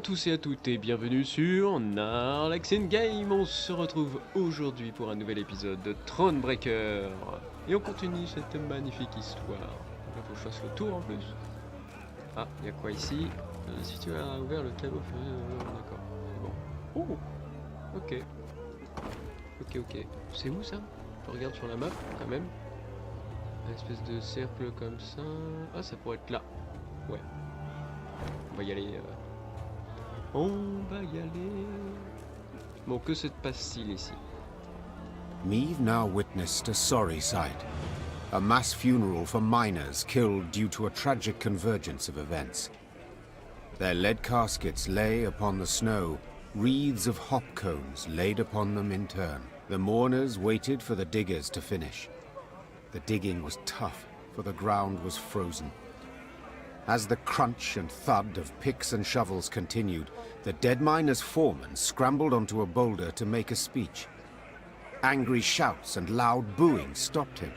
tous et à toutes et bienvenue sur Narlex in Game. On se retrouve aujourd'hui pour un nouvel épisode de Thronebreaker. Et on continue cette magnifique histoire. Là faut que je fasse le tour en plus. Ah, il y a quoi ici? Si tu as ouvert le tableau, d'accord, c'est bon. Oh, ok. Ok. C'est où ça? Je regarde sur la map quand même. Une espèce de cercle comme ça. Ah, ça pourrait être là. Ouais. On va y aller. On va y aller. Bon, que se passe-t-il ici? Meave now witnessed a sorry sight. A mass funeral for miners killed due to a tragic convergence of events. Their lead caskets lay upon the snow, wreaths of hop cones laid upon them in turn. The mourners waited for the diggers to finish. The digging was tough, for the ground was frozen. As the crunch and thud of picks and shovels continued, the dead miner's foreman scrambled onto a boulder to make a speech. Angry shouts and loud booing stopped him.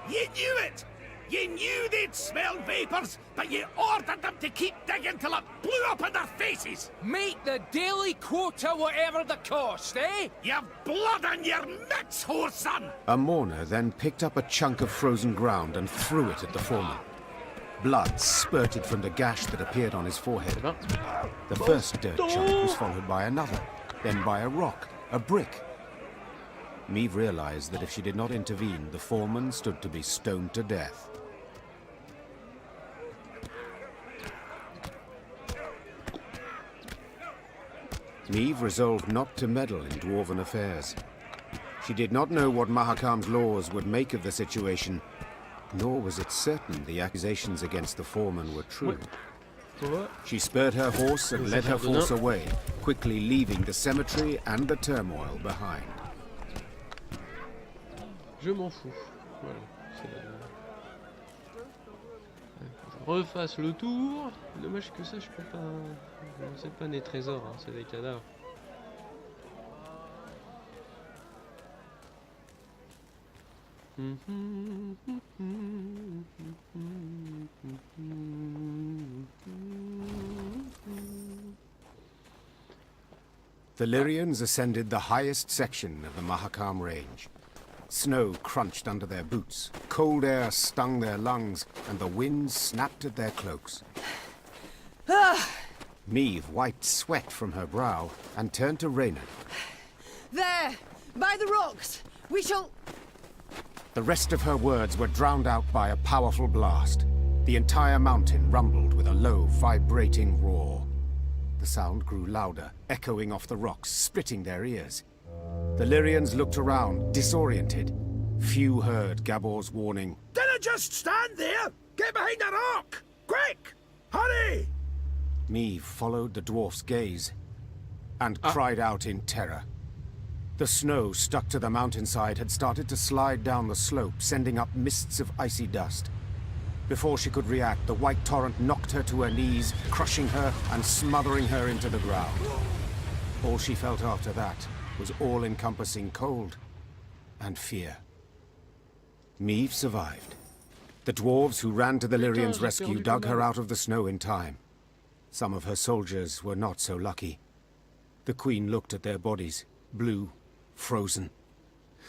You knew it! You knew they'd smell vapors, but you ordered them to keep digging till it blew up in their faces! Make the daily quota whatever the cost, eh? You've blood on your mitts, whore son! A mourner then picked up a chunk of frozen ground and threw it at the foreman. Blood spurted from the gash that appeared on his forehead. The first dirt chunk was followed by another, then by a rock, a brick. Meave realized that if she did not intervene, the foreman stood to be stoned to death. Meave resolved not to meddle in dwarven affairs. She did not know what Mahakam's laws would make of the situation, nor was it certain the accusations against the foreman were true. She spurred her horse and led her force away, quickly leaving the cemetery and the turmoil behind. Je m'en fous. Voilà. Je refasse le tour. Dommage que ça, je peux pas. C'est pas des trésors, hein, c'est des cadavres. The Lyrians ascended the highest section of the Mahakam range. Snow crunched under their boots, cold air stung their lungs, and the wind snapped at their cloaks. Meave wiped sweat from her brow and turned to Reynard. There! By the rocks! We shall... The rest of her words were drowned out by a powerful blast. The entire mountain rumbled with a low, vibrating roar. The sound grew louder, echoing off the rocks, splitting their ears. The Lyrians looked around, disoriented. Few heard Gabor's warning. Dinna just stand there! Get behind the rock! Quick! Hurry! Meave followed the dwarf's gaze and cried out in terror. The snow stuck to the mountainside had started to slide down the slope, sending up mists of icy dust. Before she could react, the white torrent knocked her to her knees, crushing her and smothering her into the ground. All she felt after that was all-encompassing cold and fear. Meave survived. The dwarves who ran to the Lyrians' rescue dug her out of the snow in time. Some of her soldiers were not so lucky. The Queen looked at their bodies, blue, frozen.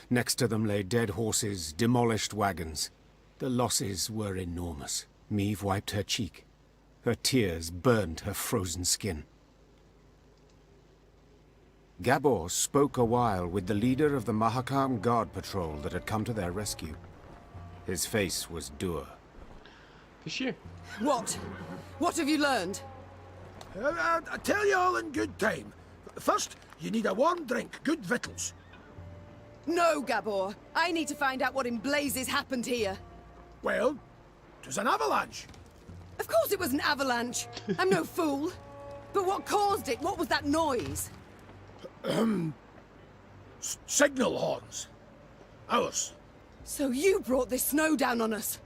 Next to them lay dead horses, demolished wagons. The losses were enormous. Meave wiped her cheek. Her tears burned her frozen skin. Gabor spoke a while with the leader of the Mahakam Guard Patrol that had come to their rescue. His face was dour. Fais chier. What? What have you learned? I tell you all in good time. First, you need a warm drink, good victuals. No, Gabor. I need to find out what in blazes happened here. Well, it was an avalanche. Of course it was an avalanche. I'm no fool. But what caused it? What was that noise? Signal horns. Ours. So you brought this snow down on us?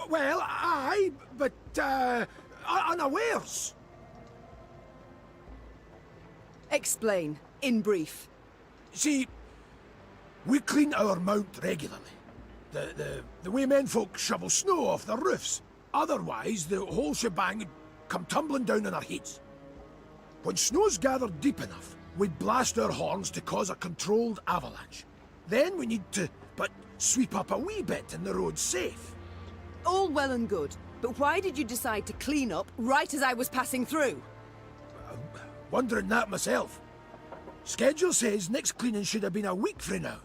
Well, aye, but, unawares. Explain, in brief. See, we clean our mount regularly. The way men folk shovel snow off the roofs. Otherwise, the whole shebang would come tumbling down on our heads. When snow's gathered deep enough, we blast our horns to cause a controlled avalanche. Then we need to, sweep up a wee bit and the road's safe. All well and good, but why did you decide to clean up right as I was passing through? Wondering that myself. Schedule says next cleaning should have been a week from now.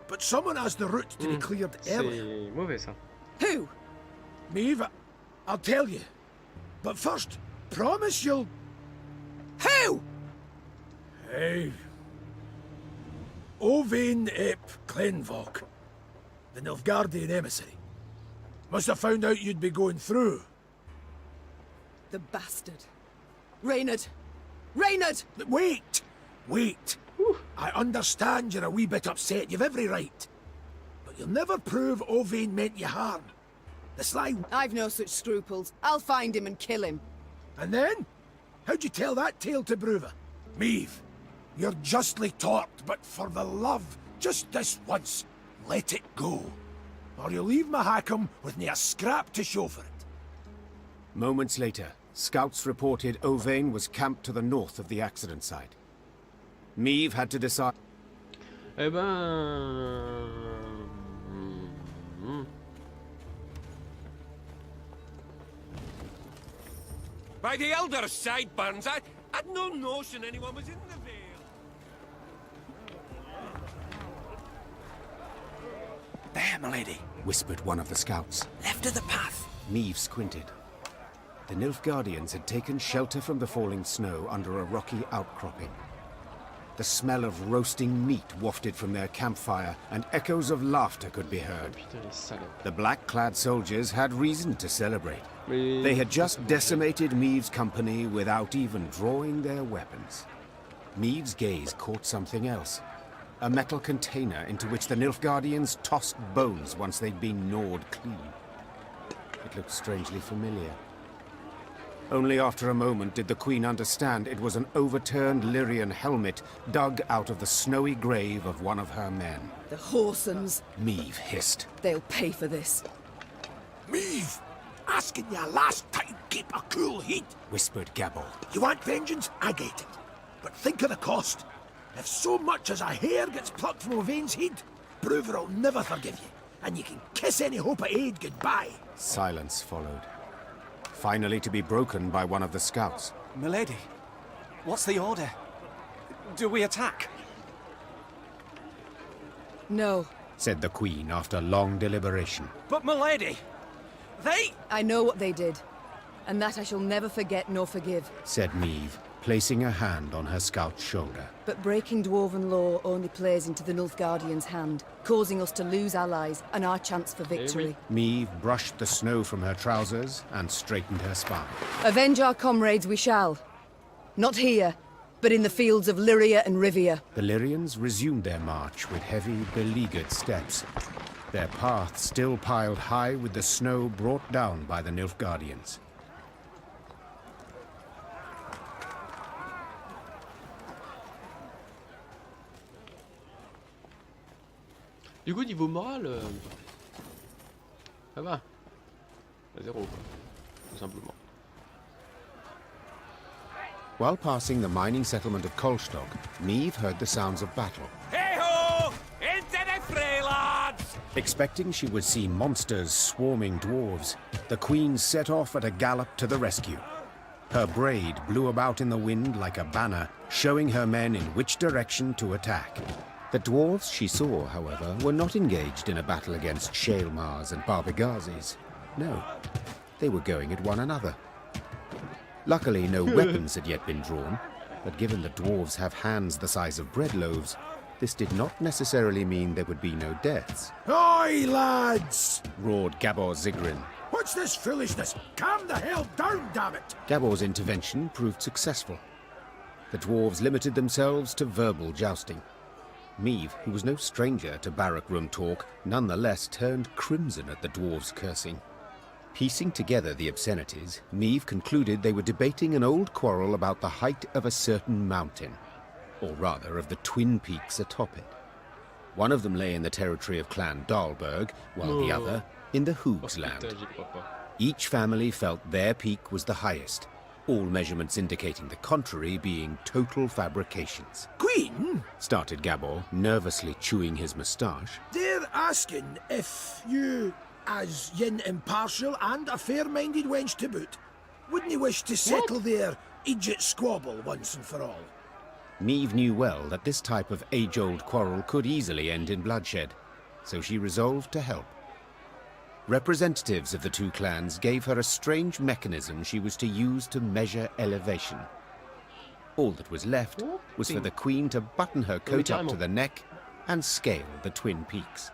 But someone asked the route to be cleared earlier. C'est mauvais ça. Who? Maeve, I'll tell you. But first, promise you'll... Who? Hey. Owain ep Clenvok, the Nilfgaardian emissary. Must have found out you'd be going through. The bastard. Reynard! Reynard! Wait! Wait! I understand you're a wee bit upset, you've every right. But you'll never prove Owain meant you harm. The sly... I've no such scruples. I'll find him and kill him. And then? How'd you tell that tale to Bruva? Maeve, you're justly torped, but for the love, just this once, let it go. Or you'll leave Mahakam with me a scrap to show for it. Moments later, scouts reported Owain was camped to the north of the accident site. Maeve had to decide... Eh ben... By the elder's sideburns, I'd no notion anyone was in the Vale. There, milady. whispered one of the scouts. Left of the path. Maeve squinted. The Nilfgaardians had taken shelter from the falling snow under a rocky outcropping. The smell of roasting meat wafted from their campfire, and echoes of laughter could be heard. Putain, les salauds. The black-clad soldiers had reason to celebrate. Mais... They had just decimated Maeve's company without even drawing their weapons. Maeve's gaze caught something else. A metal container into which the Nilfgaardians tossed bones once they'd been gnawed clean. It looked strangely familiar. Only after a moment did the Queen understand it was an overturned Lyrian helmet dug out of the snowy grave of one of her men. The whoresons. Maeve hissed. They'll pay for this. Maeve! Asking you last time, keep a cool head. Whispered Gabor. You want vengeance? I get it. But think of the cost. If so much as a hair gets plucked from Owain's head, Bruver will never forgive you. And you can kiss any hope of aid goodbye. Silence followed, finally to be broken by one of the scouts. Milady, what's the order? Do we attack? No. Said the Queen after long deliberation. But milady, they... I know what they did. And that I shall never forget nor forgive. Said Maeve, placing a hand on her scout's shoulder. But breaking Dwarven law only plays into the Nilfgaardians' hand, causing us to lose allies and our chance for victory. Maeve brushed the snow from her trousers and straightened her spine. Avenge our comrades we shall. Not here, but in the fields of Lyria and Rivia. The Lyrians resumed their march with heavy, beleaguered steps. Their path still piled high with the snow brought down by the Nilfgaardians. Du coup, niveau moral, ça va. À zéro, quoi. Tout simplement. While passing the mining settlement of Kolstock, Maeve heard the sounds of battle. Hey-ho! Into the fray, lads! Expecting she would see monsters swarming dwarves, the Queen set off at a gallop to the rescue. Her braid blew about in the wind like a banner, showing her men in which direction to attack. The dwarves she saw, however, were not engaged in a battle against Shaelmars and Barbigazes. No, they were going at one another. Luckily, no weapons had yet been drawn, but given the dwarves have hands the size of bread loaves, this did not necessarily mean there would be no deaths. Oi, lads! Roared Gabor Zigrin. What's this foolishness? Calm the hell down, damn it! Gabor's intervention proved successful. The dwarves limited themselves to verbal jousting. Maeve, who was no stranger to barrack room talk, nonetheless turned crimson at the dwarves' cursing. Piecing together the obscenities, Maeve concluded they were debating an old quarrel about the height of a certain mountain, or rather of the twin peaks atop it. One of them lay in the territory of Clan Dahlberg, while the other in the Hoogsland. Putain, j'y crois pas. Each family felt their peak was the highest, all measurements indicating the contrary being total fabrications. Queen? Started Gabor, nervously chewing his moustache. They're asking if you, as yin impartial and a fair-minded wench to boot, wouldn't you wish to settle their Egypt squabble once and for all? Maeve knew well that this type of age-old quarrel could easily end in bloodshed, so she resolved to help. Representatives of the two clans gave her a strange mechanism she was to use to measure elevation. All that was left was for the Queen to button her coat up to the neck and scale the twin peaks.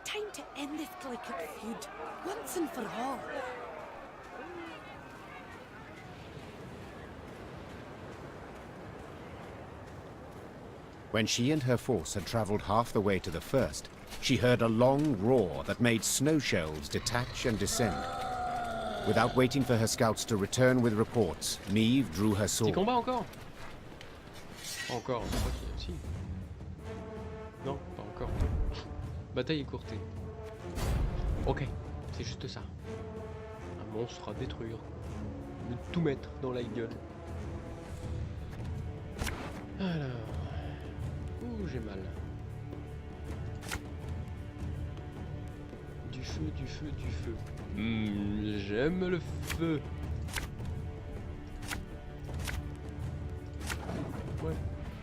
Time to end this delicate feud, once and for all. When she and her force had travelled half the way to the first, she heard a long roar that made snow shelves detach and descend. Without waiting for her scouts to return with reports, Maeve drew her Petit sword. combat encore? Encore, je crois qu'il y a aussi. Non, pas encore. Bataille écourtée. Ok, c'est juste ça. Un monstre à détruire. De tout mettre dans la gueule. Alors... Ouh, j'ai mal. Du feu, du feu, du feu. J'aime le feu. Ouais,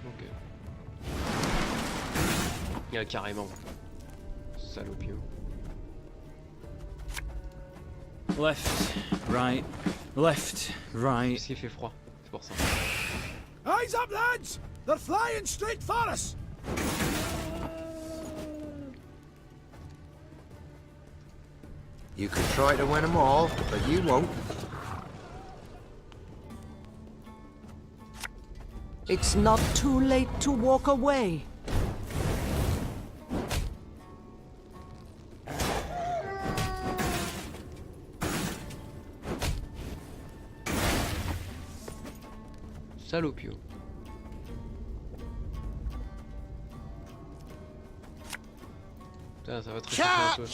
ok. Ah, carrément. Salopio. Left, right, left, right. Parce qu'il fait froid, c'est pour ça. Eyes up, lads! They're flying straight for us! You could try to win them all, but you won't. It's not too late to walk away. Salopio. Putain, ça va très un peu.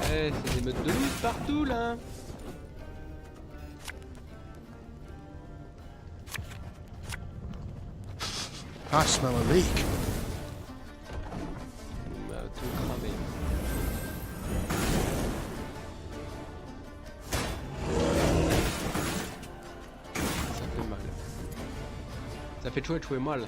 Eh, c'est des meutes de loot partout là. I smell a leak. On m'a tout cramé. Ça fait mal. Ça fait chouet mal.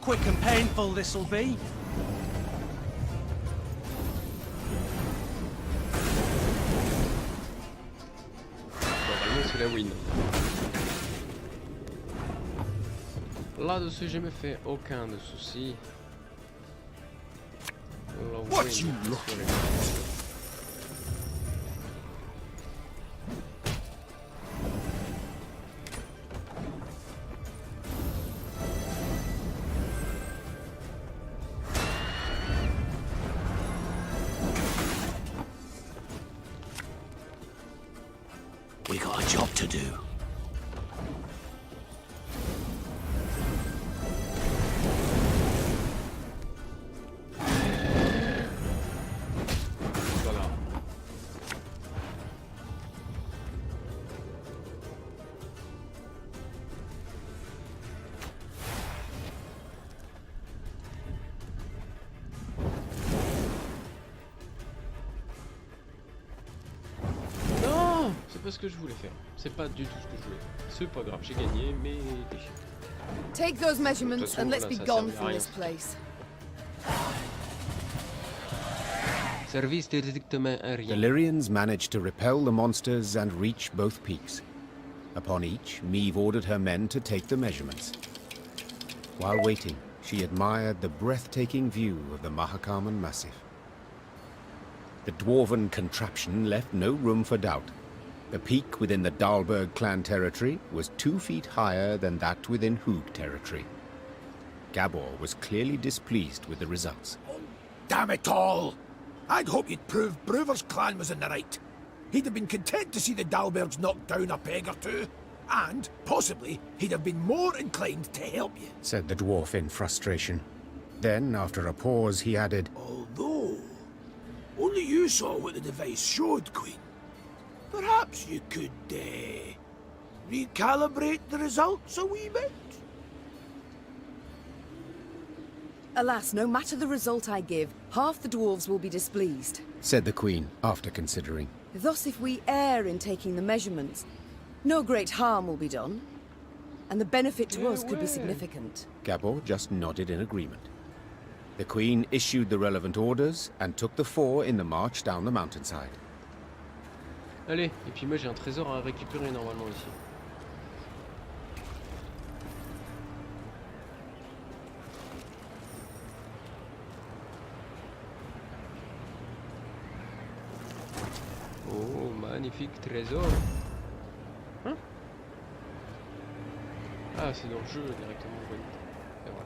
Quick and painful this'll be. Normalement c'est la win. Là-dessus je me fais aucun de soucis. What you looking at? We got a job to do. Voilà. Non, c'est pas ce que je voulais faire. C'est pas du tout ce que je voulais faire. C'est pas grave, j'ai gagné, mais t'es chiant. Take those measurements façon, and let's voilà, be ça gone servira à from rien. this place. Service strictement à The rien. Lyrians managed to repel the monsters and reach both peaks. Upon each, Meve ordered her men to take the measurements. While waiting, she admired the breathtaking view of the Mahakaman Massif. The dwarven contraption left no room for doubt. The peak within the Dahlberg clan territory was 2 feet higher than that within Hoog territory. Gabor was clearly displeased with the results. Oh, damn it all! I'd hoped you'd prove Bruver's clan was in the right. He'd have been content to see the Dahlbergs knocked down a peg or two, and, possibly, he'd have been more inclined to help you, said the dwarf in frustration. Then, after a pause, he added, although only you saw what the device showed, Queen. Perhaps you could, recalibrate the results a wee bit? Alas, no matter the result I give, half the dwarves will be displeased. said the Queen, after considering. Thus, if we err in taking the measurements, no great harm will be done, and the benefit to us could be significant. Gabor just nodded in agreement. The Queen issued the relevant orders and took the 4 in the march down the mountainside. Allez, et puis moi j'ai un trésor à récupérer normalement ici. Oh, magnifique trésor. Hein? Ah, c'est dans le jeu directement. Et voilà.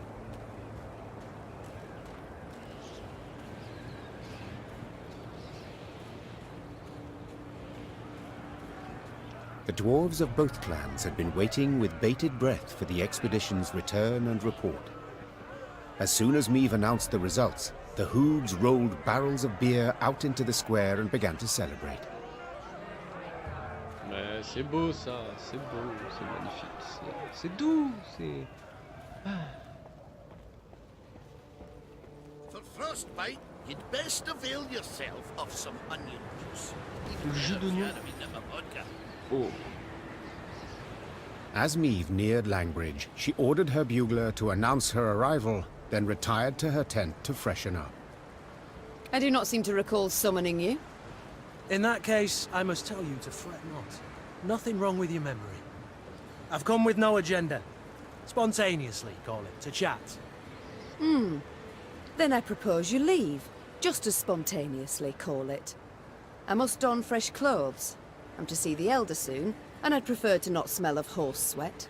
The dwarves of both clans had been waiting with bated breath for the expedition's return and report. As soon as Meve announced the results, the Hoogs rolled barrels of beer out into the square and began to celebrate. Mais c'est beau ça, c'est beau, c'est magnifique, c'est doux, c'est... For frostbite, you'd best avail yourself of some onion juice. Le jus d'oignon. Oh. As Meve neared Langbridge, she ordered her bugler to announce her arrival, then retired to her tent to freshen up. I do not seem to recall summoning you. In that case, I must tell you to fret not. Nothing wrong with your memory. I've come with no agenda. Spontaneously, call it, to chat. Then I propose you leave. Just as spontaneously, call it. I must don fresh clothes. I'm to see the Elder soon, and I'd prefer to not smell of horse sweat.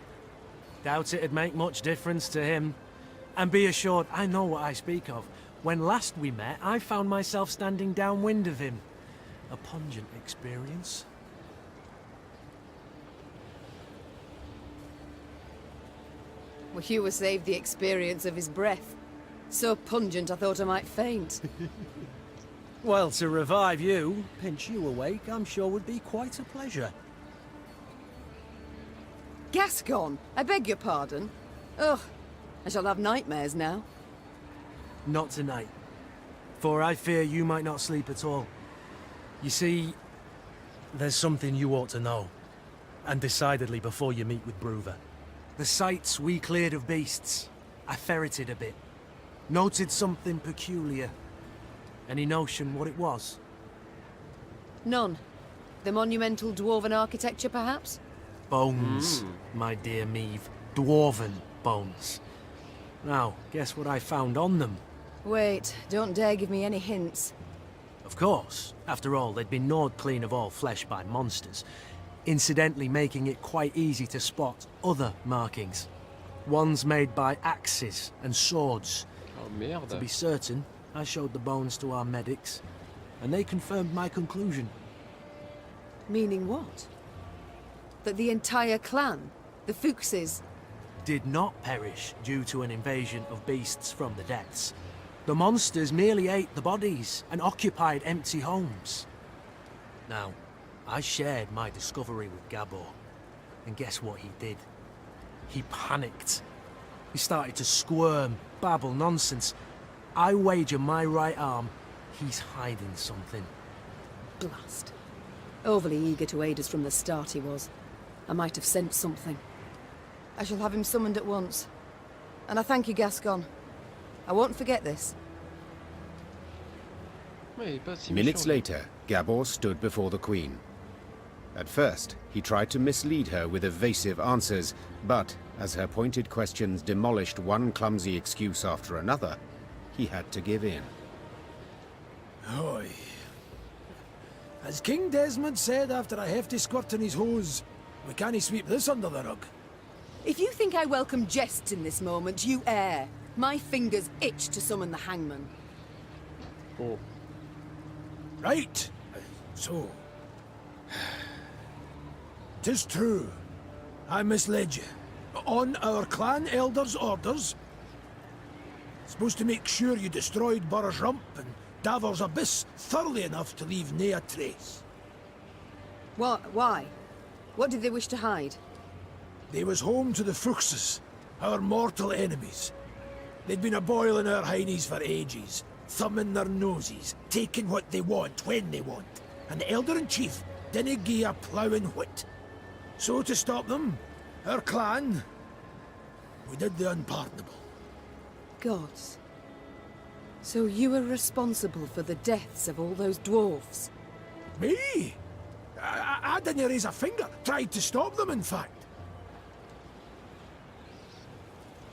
Doubt it'd make much difference to him. And be assured, I know what I speak of. When last we met, I found myself standing downwind of him. A pungent experience. Well, you were saved the experience of his breath. So pungent I thought I might faint. Well, to revive you, pinch you awake, I'm sure would be quite a pleasure. Gascon, I beg your pardon. Ugh, I shall have nightmares now. Not tonight. For I fear you might not sleep at all. You see, there's something you ought to know. And decidedly before you meet with Bruver. The sites we cleared of beasts, I ferreted a bit. Noted something peculiar. Any notion what it was? None. The monumental dwarven architecture, perhaps? Bones, my dear Meve. Dwarven bones. Now, guess what I found on them? Wait, don't dare give me any hints. Of course. After all, they'd been gnawed clean of all flesh by monsters, incidentally making it quite easy to spot other markings. Ones made by axes and swords. Oh merde. To be certain, I showed the bones to our medics, and they confirmed my conclusion. Meaning what? That the entire clan, the Fuchses, did not perish due to an invasion of beasts from the depths. The monsters merely ate the bodies and occupied empty homes. Now, I shared my discovery with Gabor, and guess what he did? He panicked. He started to squirm, babble nonsense. I wager my right arm, he's hiding something. blast. Overly eager to aid us from the start he was. I might have sensed something. I shall have him summoned at once. And I thank you, Gascon. I won't forget this. Minutes later, Gabor stood before the Queen. At first, he tried to mislead her with evasive answers, but as her pointed questions demolished one clumsy excuse after another, he had to give in. Oi. As King Desmond said after a hefty squirt in his hose, we can't sweep this under the rug. If you think I welcome jests in this moment, you err. My fingers itch to summon the hangman. Oh. Right. So... 'Tis true. I misled you. On our clan elder's orders, supposed to make sure you destroyed Burr's Rump and Davor's Abyss thoroughly enough to leave nae a trace. What? Why? What did they wish to hide? They was home to the Fuchses, our mortal enemies. They'd been a-boiling our heinies for ages, thumbing their noses, taking what they want when they want, and the Elder-in-Chief didna gie a ploughing whit. So to stop them, our clan, we did the unpardonable. Gods. So you were responsible for the deaths of all those dwarves? Me? I didn't raise a finger, tried to stop them in fact.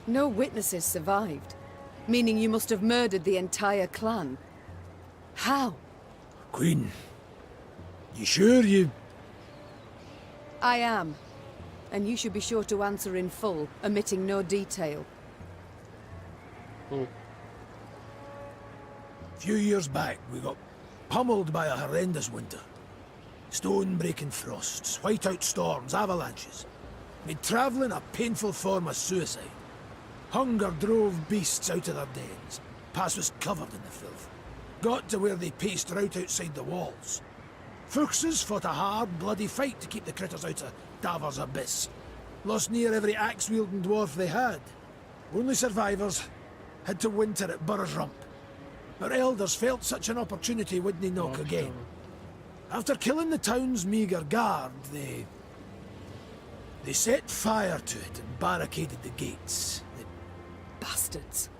No witnesses survived, meaning you must have murdered the entire clan. How? Queen, you sure you... I am. And you should be sure to answer in full, omitting no detail. Oh. A few years back, we got pummeled by a horrendous winter. Stone-breaking frosts, whiteout storms, avalanches. Made travelling a painful form of suicide. Hunger drove beasts out of their dens. Pass was covered in the filth. Got to where they paced right outside the walls. Fuchses fought a hard, bloody fight to keep the critters out of Davor's Abyss. Lost near every axe-wielding dwarf they had. Only survivors had to winter at Burr's Rump. Our elders felt such an opportunity wouldn't knock again. After killing the town's meagre guard, they set fire to it and barricaded the gates. Bastards.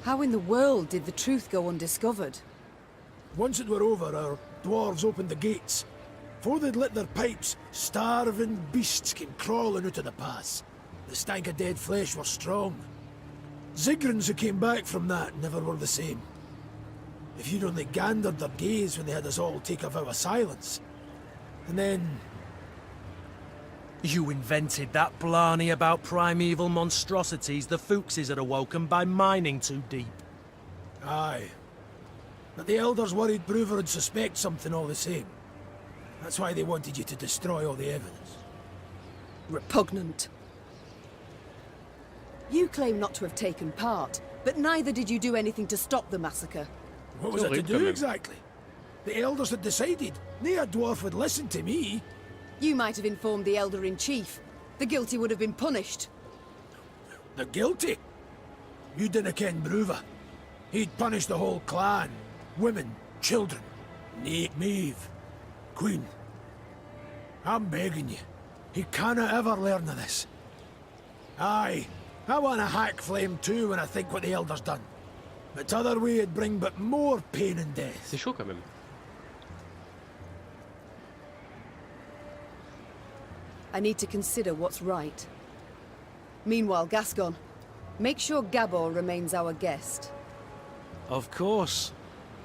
How in the world did the truth go undiscovered? Once it were over, our dwarves opened the gates. Before they'd lit their pipes, starving beasts came crawling out of the pass. The stank of dead flesh were strong. Zigrins who came back from that never were the same. If you'd only gandered their gaze when they had us all take a vow of silence. And then... You invented that blarney about primeval monstrosities the Fuchses had awoken by mining too deep. Aye. But the elders worried Brewer would suspect something all the same. That's why they wanted you to destroy all the evidence. Repugnant. You claim not to have taken part, but neither did you do anything to stop the massacre. What was it to do exactly? The elders had decided. Nae a dwarf would listen to me. You might have informed the Elder-in-Chief. The guilty would have been punished. The guilty? You didn't ken Brewer. He'd punish the whole clan. Women, children. Nae Maeve. Queen. I'm begging you. He canna ever learn of this. Aye, I want a hack flame too when I think what the elders done. But t'other way it'd bring but more pain and death. C'est chaud quand même. I need to consider what's right. Meanwhile, Gascon, make sure Gabor remains our guest. Of course.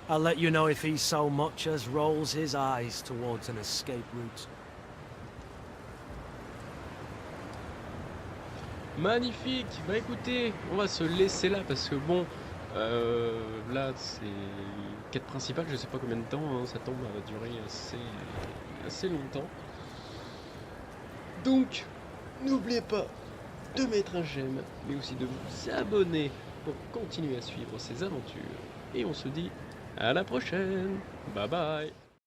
I'll let you know if he so much as rolls his eyes towards an escape route. Magnifique. Bah écoutez, on va se laisser là parce que bon, là c'est quête principale, je sais pas combien de temps, hein, ça tombe à durer assez longtemps. Donc, n'oubliez pas de mettre un j'aime, mais aussi de vous abonner pour continuer à suivre ces aventures. Et on se dit à la prochaine. Bye bye.